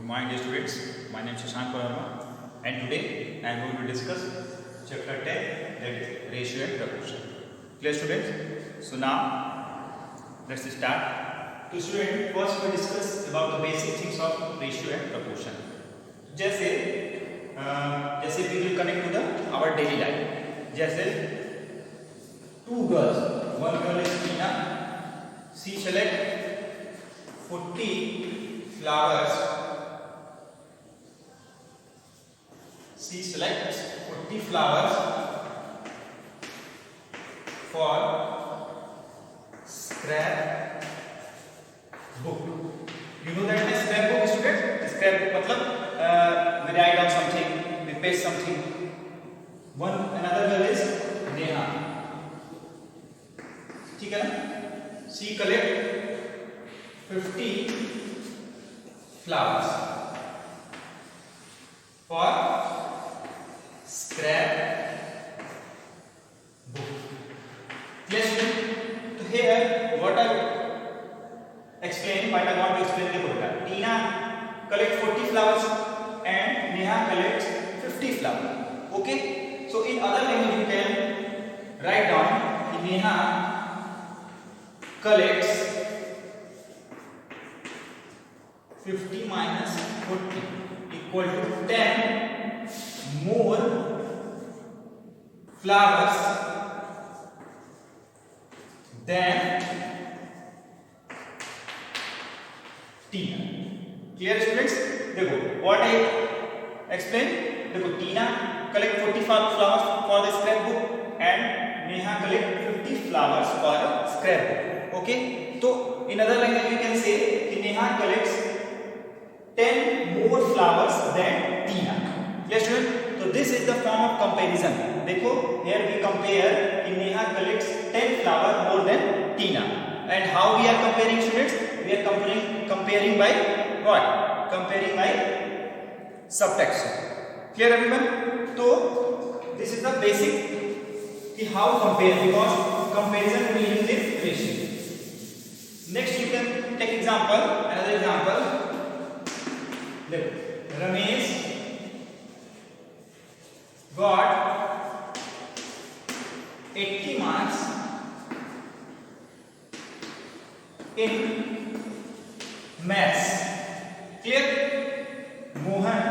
morning, dear students. My name is Shashank Parama, and today I am going to discuss chapter 10, that is ratio and proportion. Clear, students? So now let's start. To student, first we discuss about the basic things of ratio and proportion. जैसे we will connect to the our daily life. जैसे two girls, one girl is Tina. She select 40 flowers. She selects 40 flowers for scrap book. You know that is scrap book, student? Scrap book मतलब we write on something, we paste something. Another girl is Neha. ठीक है ना? She collect 50 flowers for scrap book. Yes, so here what I explain, what I want to explain the program. Tina collect 40 flowers and Neha collects 50 flowers. Okay, so in other language you can write down Neha collects 50 minus 40 equal to 10 more flowers than Tina. Clear, students? देखो what I explain. देखो Tina collect 40 flowers for the scrapbook and Neha collect 50 flowers for a scrapbook. Okay, so in other language you can say कि Neha collects 10 more flowers than Tina. Yes, student? So this is the form of comparison. देखो here we compare कि Neha collects 10 flowers more than Tina. And how we are comparing, students? We are comparing by what? Comparing by subtraction. Clear, everyone? So this is the basic कि how compare, because comparison we use this ratio. Next you can take example, another example. Look, Ramesh got 80 marks in maths. Clear? Mohan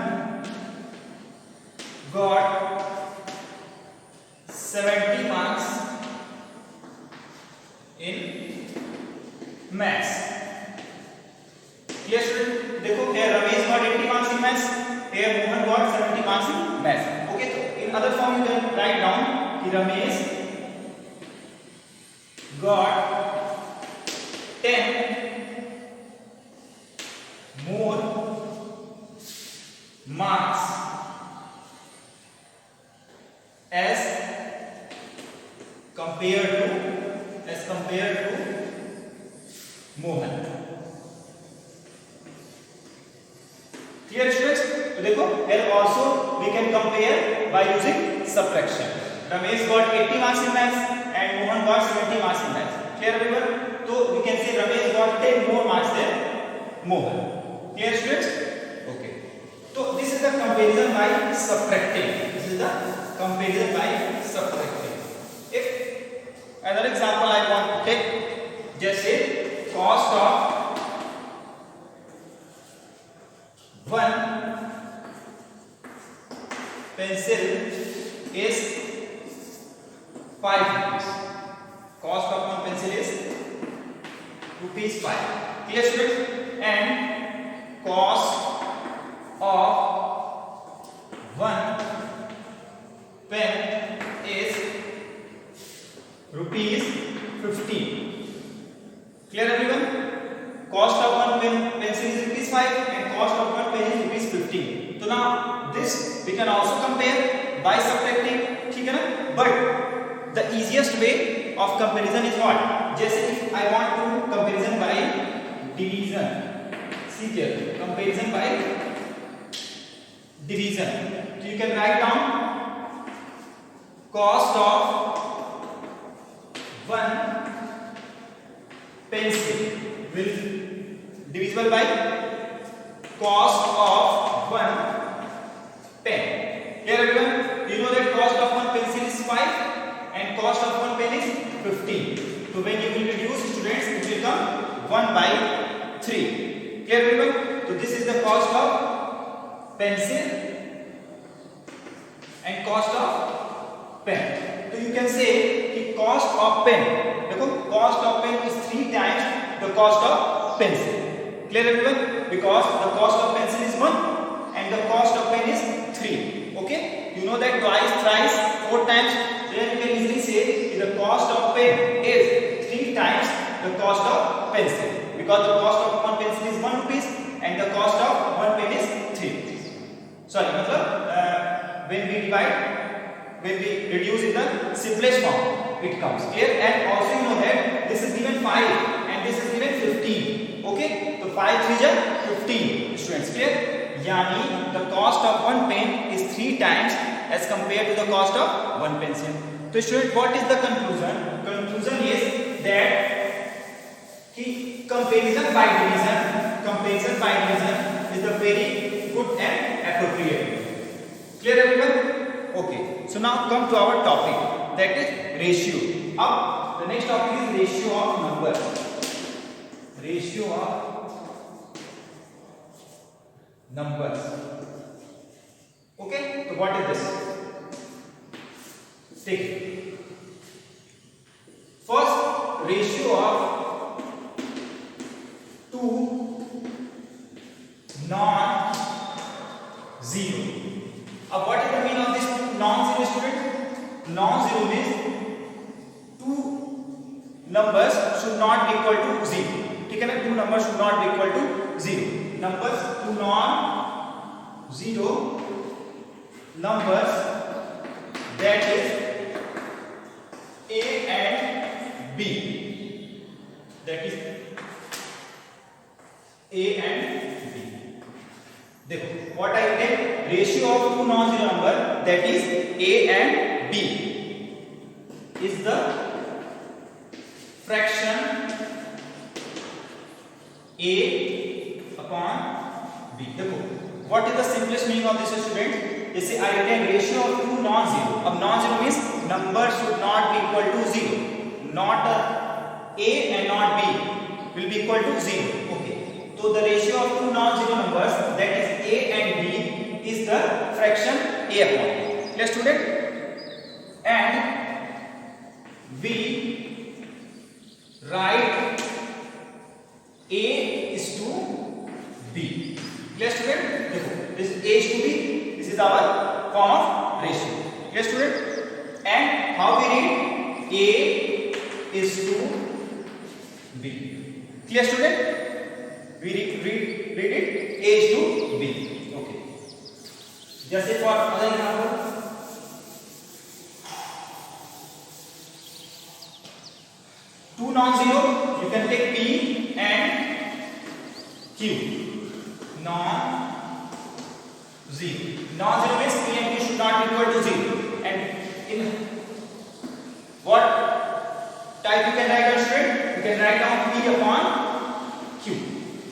got 70 marks in maths. Clear, student? देखो here Ramesh got 80 marks in maths, here Mohan got 70 marks in maths. Okay, so in other form you can write down कि Ramesh got 10 more marks as compared to Mohan. Clear, students? तो देखो here also we can compare by using subtraction. Ramesh got 80 marks in maths and Mohan got 70 marks in maths. Clear, everyone? So we can say Ramesh got 10 more marks than Mohan. Clear, students? Okay. So this is the comparison by subtracting. This is the comparison by subtracting. If another example I want to take, जैसे cost of one pencil is 5 rupees. Cost of one pencil is rupees 5. Clear, students? And cost of one pen is rupees 15. Clear, everyone? Cost of one pencil is rupees 5 and cost of one pen is rupees 15. So now this we can also compare by subtracting. ठीक है ना? But the easiest way of comparison is what? जैसे if I want to comparison by division. See here, comparison by division. So you can write down cost of one pencil will divisible by cost of one pen. Here everyone, you know that cost of one pencil is 5 and cost of one pen is 15. So when you will reduce, students, it will come 1/3. Clear everyone? So this is the cost of pencil and cost of pen. So you can say the cost of pen, देखो cost of pen is 3 times the cost of pencil. Clear everyone? Because the cost of pencil is 1 and the cost of pen is 3. Okay? You know that twice, thrice, 4 times. Then you can easily say the cost of pen is 3 times the cost of pencil. Because the cost of one pencil is 1 rupees and the cost of one pen is 3 rupees. Sorry, मतलब when we reduce in the simplest form, it comes. Clear? And also you know that this is given 5 and this is given 15. Okay? So 5 3 is 15. Students, clear? Yani the cost of one pen is 3 times as compared to the cost of one pencil. So student, what is the conclusion? Conclusion is that comparison by division is the very good and appropriate. Clear everyone? Okay. So now come to our topic, that is ratio. Now the next topic is ratio of numbers. Ratio of numbers. Okay. So what is this? Take it. First, ratio of two non-zero. What is the meaning of this non-zero, student? Non-zero means two numbers should not be equal to 0. ठीक है ना? Two numbers should not be equal to 0. Numbers, two non-zero numbers, that is A and B. That is A and B. देखो, what I take ratio of two non-zero number, that is A and B, is the fraction A upon B. देखो, what is the simplest meaning of this, student? जैसे I take ratio of two non-zero. अब non-zero means number should not be equal to 0. Not A and not B will be equal to 0. Okay. So the ratio of two non-zero numbers, that is A and B, is the fraction A upon B. Clear, student? And we write A is to B. Clear, student? This is A is to B. This is our form of ratio. Clear, student? And how we read? A is to B. Clear, student? We read it A is to B. Okay. Just for other example, two non-zero, you can take P and Q. Non-zero. Non-zero means P and Q should not be equal to 0. And in what type you can write down, student? You can write down P upon Q.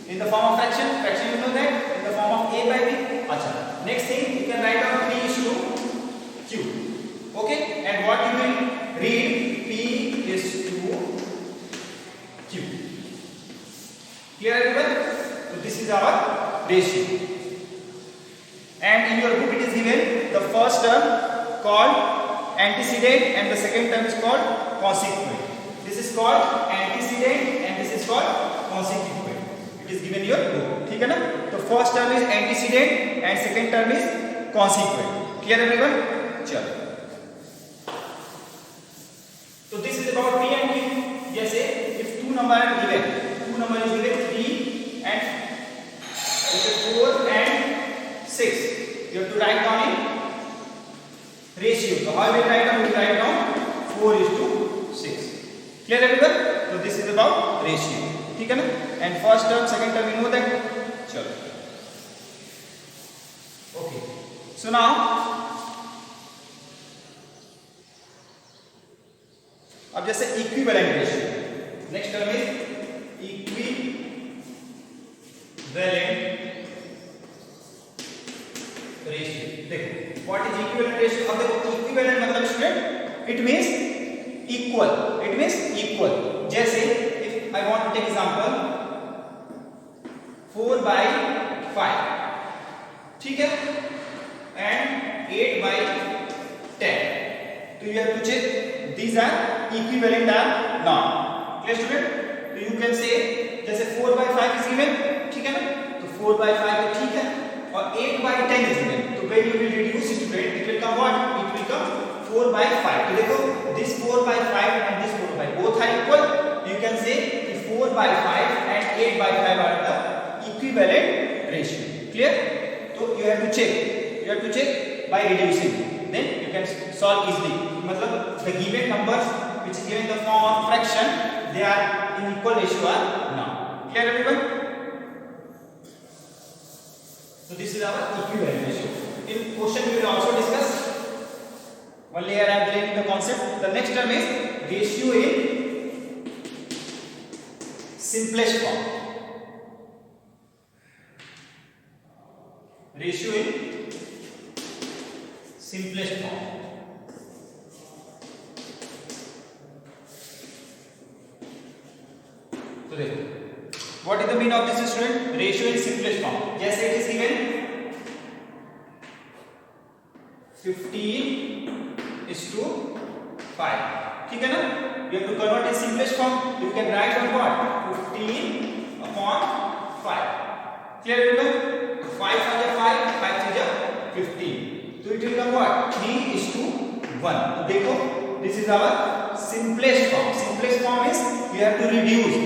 In the form of fraction you know that, in the form of A by B. Acha. Next thing, you can write down P is to Q. Okay? And what you will read? P is to Q. Clear, everyone? So this is our ratio. And in your book it is given the first term called antecedent and the second term is called consequent. This is called antecedent and this is called consequent. It is given in your book. ठीक है ना? तो first term is antecedent and second term is consequent. Clear, everyone? चलो. So this is about P and Q. जैसे if two number are given, two number is given 3 and 4 and 6. You have to write down in ratio. So how will you write down? You write down 4 is to 6. Clear, everyone? So this is about ratio. ठीक है ना? And first term, second term, you know that. चलो. Okay. So now, अब जैसे equivalent ratio. Next term is equivalent It means equal. It means equal. जैसे if I want to take example 4 by 5, ठीक है, and 8 by 10. So you have to check these are equivalent or not. Clear student? So you can say जैसे 4 by 5 is given, ठीक है ना, तो 4 by 5 तो ठीक है, और 8 by 10 is given. तो when you will reduce student, it will come what? It will come 4 by 5. तो देखो this 4 by 5 and this 4 by both are equal. You can say 4 by 5 and 8 by 5 are the equivalent ratio. Clear? So you have to check. You have to check by reducing. Then you can solve easily. मतलब the given numbers which is given in the form of fraction, they are in equal ratio or not. Clear everyone? So this is our equivalent ratio. In question we will also discuss. Only here I am clearing the concept. The next term is ratio in simplest form. Ratio in simplest form. तो देखो what is the meaning of this student? Ratio in simplest form. जैसे it is given 15:5, ठीक है ना? You have to convert in simplest form. You can write on what? 15/5. Clear everyone? 5 5 5, 5 3 15. So it will come what? 3:1. तो देखो this is our simplest form. Simplest form is you have to reduce.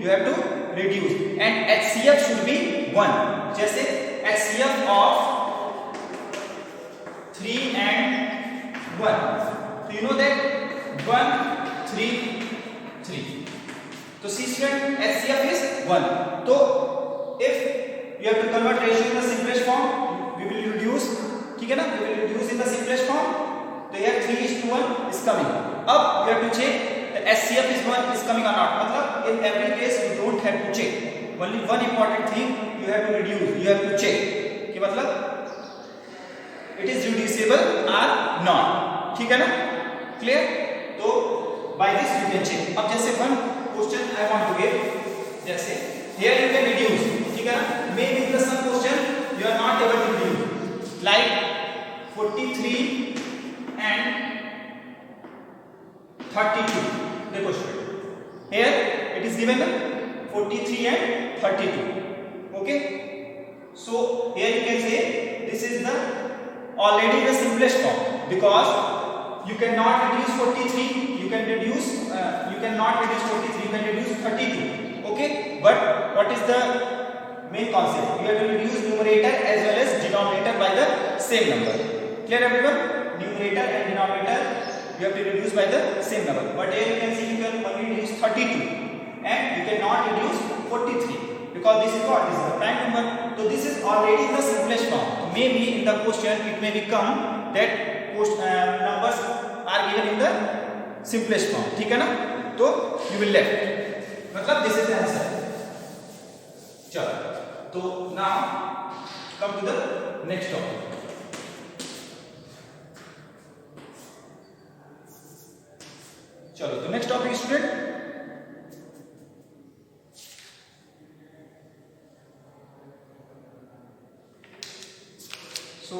You have to reduce and HCF should be 1. जैसे HCF of 3 and 1. So you know that 1 3 3. तो C student HCF is 1. तो if you have to convert ratio in the simplest form, we will reduce, ठीक है ना, we will reduce in the simplest form. तो here 3:1 is coming. अब you have to check the HCF is 1 is coming or not. मतलब in every case you don't have to check. Only one important thing you have to reduce. You have to check कि मतलब it is reducible or not. ठीक है ना? Clear? तो by this you can check. अब जैसे one question I want to give. जैसे here you can reduce. ठीक है ना? Maybe in the some question you are not able to reduce. Like 43 and 32. देखो student here it is given 43 and 32. Okay, so here you can say this is the already the simplest form because you cannot reduce 43, you can reduce you cannot reduce 43, you can reduce 32. Okay, but what is the main concept? You have to reduce numerator as well as denominator by the same number. Clear everyone? Numerator and denominator you have to reduce by the same number. But here you can see you can only reduce 32 and you cannot reduce 43 because this is what? This is the prime number. So this is already the simplest form. Maybe in the question it may become that numbers are given in the simplest form. ठीक है ना? तो you will left. मतलब this is the answer. चलो. तो now come to the next topic. चलो तो next topic student so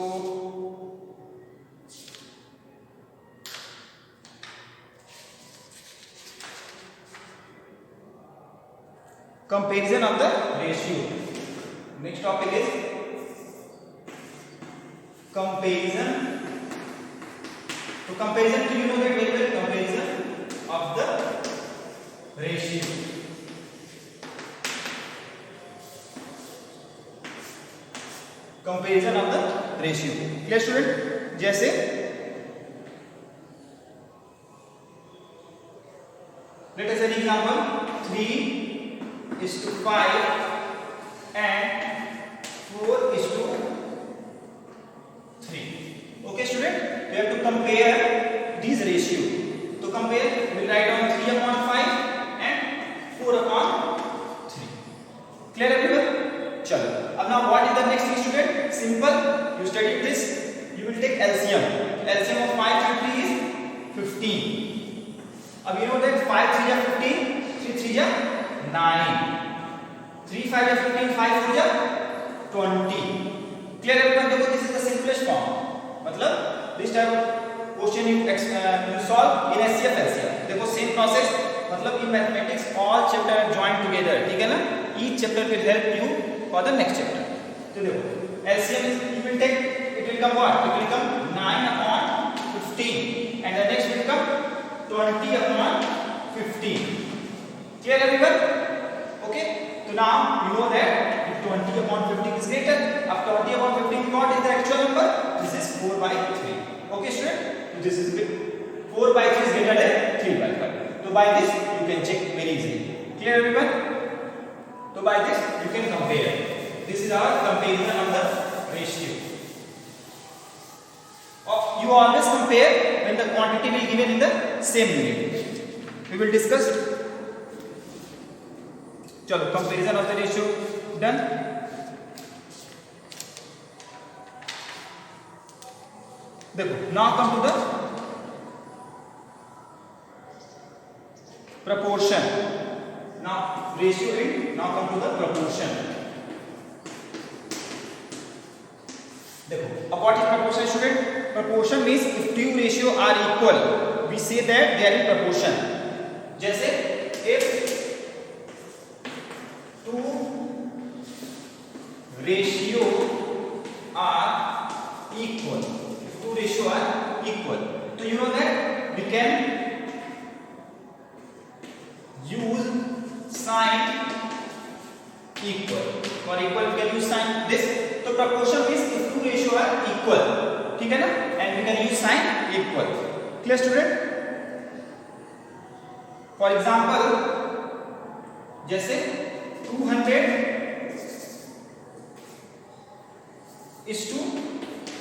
comparison of the ratio. Next topic is comparison. So comparison, do you know that very well? Comparison of the ratio. Comparison of the ratio. Clear student? जैसे let us say example 3:5 and 4:3. Okay student, we have to compare these ratio. To compare, we will write down 3/5 and 4/3. Clear everyone? चलो. अब now what is the next thing student? Simple. You studied this. You will take LCM. LCM of 5 and 3 is 15. अब you know that 5 3 जा 15, 3 3 जा 9, 3 5 जा 15, 5 4 जा 20. Clear everyone? देखो this is the simplest form. मतलब this type of question you solve in SCF LCM. देखो same process. मतलब in mathematics all chapter are joined together. ठीक है ना? Each chapter will help you for the next chapter. तो देखो LCM is you will take it will come what? It will come 9 upon 15 and the next will come 20 upon 15. Clear everyone? Okay. So now you know that if 20 upon 15 is greater, after 20 upon 15 what is the actual number? This is 4 by 3. Okay student? So this is 4 by 3 is greater than 3 by 5. So by this you can check very easily. Clear everyone? So by this you can compare. This is our comparison of the ratio. You always compare when the quantity will be given in the same unit. We will discuss. चलो comparison of the ratio done. देखो now come to the proportion. Now ratio in now come to the proportion. देखो अब what is proportion student? Proportion means if two ratio are equal we say that they are in proportion. जैसे if two ratio are equal, if two ratio are equal, so you know that we can use sign equal. For equal we can use sign this. So proportion means if two ratio are equal, ठीक है ना, and we can use sign equal. Clear student? For example जैसे 200 is to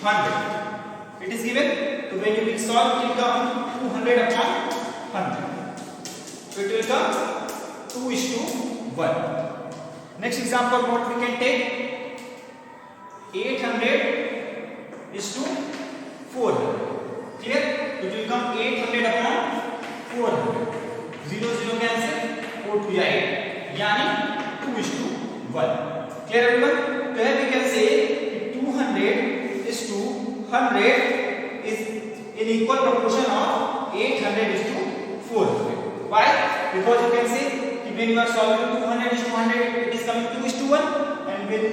100. It is given. So when you will solve, it will come 200 upon 100. So it will come 2 is to 1. Next example, what we can take? 800 is to 400. Clear? It will come 800 upon 400. 0 0 cancel. 4 to 8. यानी 2 is to 1. Clear everyone? So here we can say 200 is to 100 is in equal proportion of 800 is to 400. Why? Because you can say when you are solving 200 is to 100 it is coming 2 is to 1, and when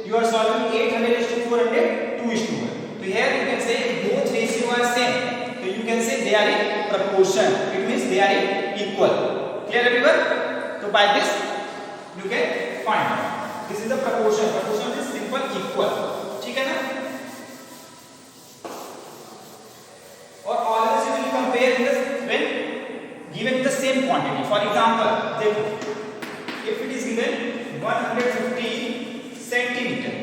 you are solving 800 is to 400 2 is to 1. So here you can say both ratio are same. So you can say they are in proportion. It means they are in equal. Clear everyone? So by this you can find out. This is the proportion. Proportion is simple equal. ठीक है ना? और always you will compare this when given the same quantity. For example, देखो if it is given 150 centimeter,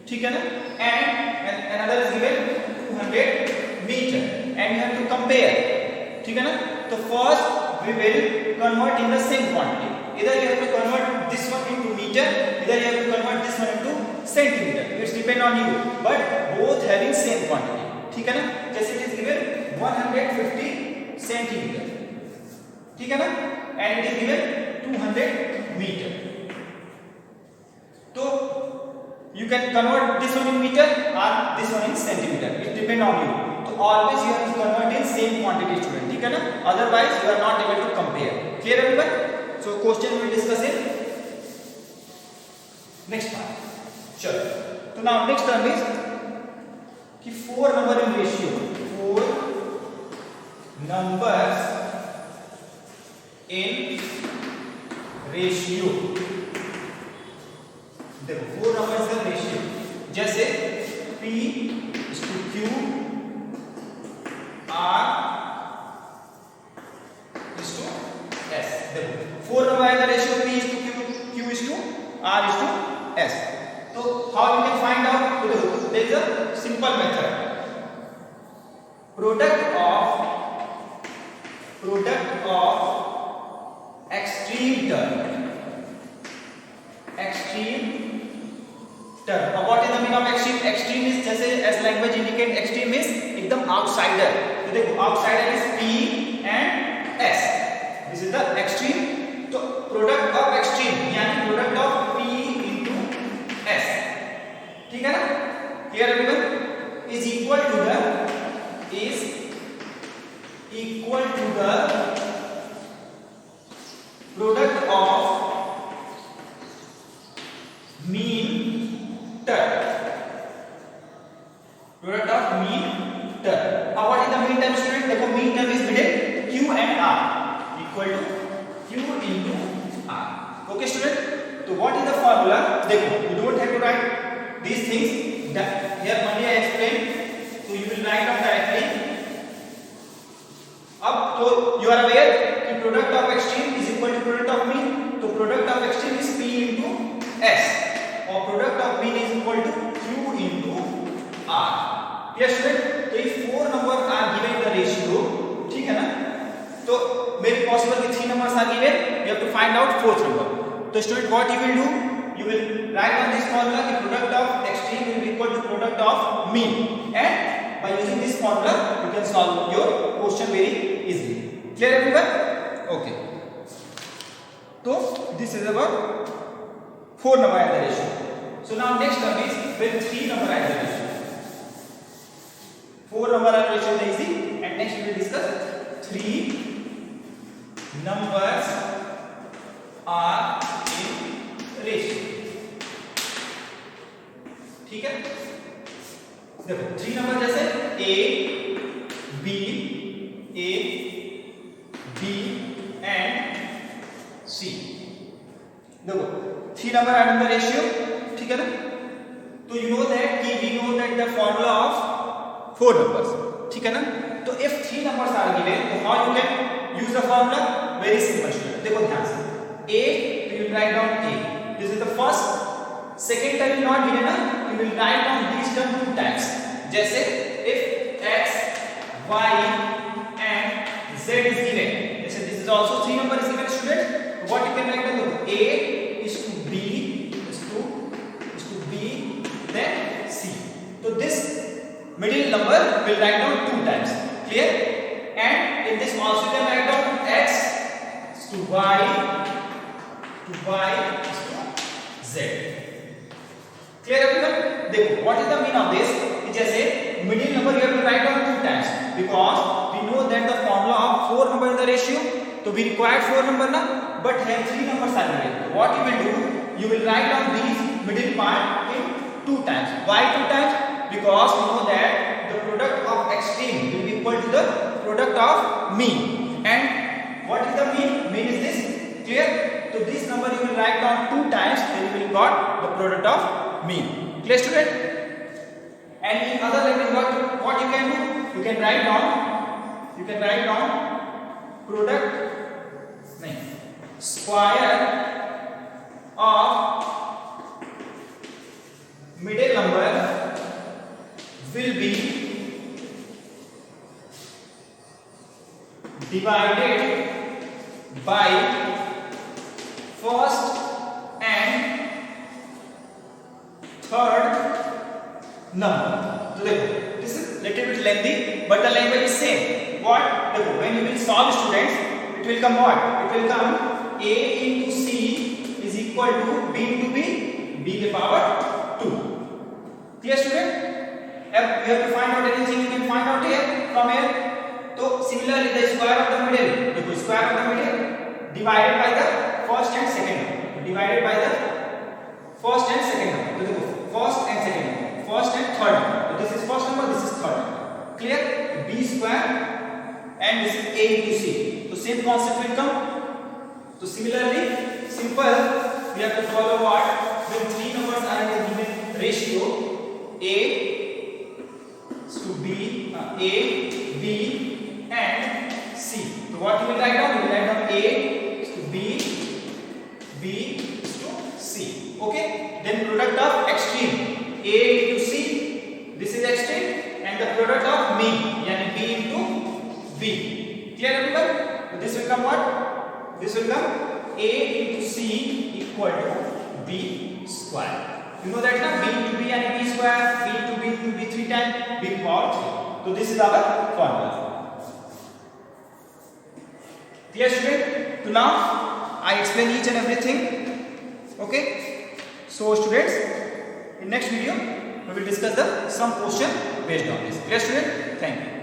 ठीक है ना, and another is given 200 meter, and you have to compare, ठीक है ना. तो first we will convert in the same quantity. Either you have to convert this one into meter, either you have to convert this one into centimeter. It's depend on you, but both having same quantity. ठीक है ना. जैसे it is given 150 centimeter, ठीक है ना, and it is given 200 meter. तो you can convert this one in meter or this one in centimeter. It depend on you. So always you have to convert in same quantity student. ठीक है ना. Otherwise you are not able to compare. Clear everyone? So question we will discuss in next part. चलो. तो now next term is कि 4 number in ratio. 4 numbers in ratio. देखो 4 numbers in ratio. जैसे P is to Q, R is to S. देखो 4 number in the ratio. P is to Q, Q is to R is to S. So how you can find out? So देखो there is a simple method. Product of extreme term. Extreme term. What is the meaning of extreme? Extreme is जैसे as language indicate extreme is एकदम outsider. देखो outsider is P and S, this is the extreme. तो product of extreme यानी product of P into S, ठीक है ना, clear everyone, is equal to the product of mean term, product of mean term। Now what is the mean term student? देखो mean term is middle Q and R equal to Q into R, okay student। तो what is the formula? देखो you don't have to write these things that here only I explain, so you will write down directly। अब तो you are aware कि product of extreme is equal to product of mean, तो product of extreme is P into S और product of mean is equal to Q into R, yes student। तो ये 4 numbers are given in the ratio, ठीक है ना, तो मेरे possible के 3 numbers are given, you have to find out 4th number। तो student what you will do, you will write on this formula कि product of extreme will be equal to product of mean, and by using this formula you can solve your question very easily, clear everyone, okay। So this is our 4 number at the ratio। So now next term is when 3 number at the ratio, 4 number at the ratio is easy, and next we will discuss 3 numbers are in ratio, ठीक है। देखो 3 number जैसे A B and C, देखो 3 number are in the ratio, ठीक है ना। तो you know that कि we know that the formula of 4 numbers, ठीक है ना। तो if 3 numbers are given, तो how you can use the formula? Very simple student, देखो ध्यान से A, you will write down A, this is the first, second term will not given ना, you will write down these term 2 times, जैसे if X, Y and Z is given, जैसे this is also 3 number is given student, what you can write down? A is to B then C, so this middle number will write down 2 times, clear, and in this also you can write down X is to Y is to Z, clear everyone। देखो what is the mean of this, जैसे middle number you have to write down 2 times because we know that the formula of 4 number in the ratio, so we require 4 number na, but here 3 numbers are given, what you will do, you will write down these middle part in 2 times, why 2 times, because we know that the product of extreme will be equal to the product of mean, and what is the mean is this, clear। So this number you will write down 2 times, then you will got the product of mean, clear student। And in other language what you can do, you can write down product square of middle number will be divided by first and third number। तो देखो this is little bit lengthy but the language is same। what, देखो when you will solve students, it will come what, it will come A into C is equal to B into B के power 2, clear student। अब you have to find out anything, you can find out here from here। तो similarly the square of the middle, देखो square of the middle divided by the first and second number, divided by the first and second number, तो देखो first and second number, first and third number, so this is first number, this is third number, clear। B square and this is A into C, so same concept will come। so similarly simple we have to follow what, when 3 numbers are in a given ratio, A to B, and C, so what you will write down, you will write down A to B to C, okay। then product of extreme A into C, this is extreme, and the product of mean yani B into B, clear everyone। so this will come what, this will come A into C equal to B square, you know that na, B into B yani B square, B into B 3 times B power 3, so this is our formula। Clear student? So now I explain each and everything. Okay. So students, in next video we will discuss the some question based on this. Clear student? Thank you.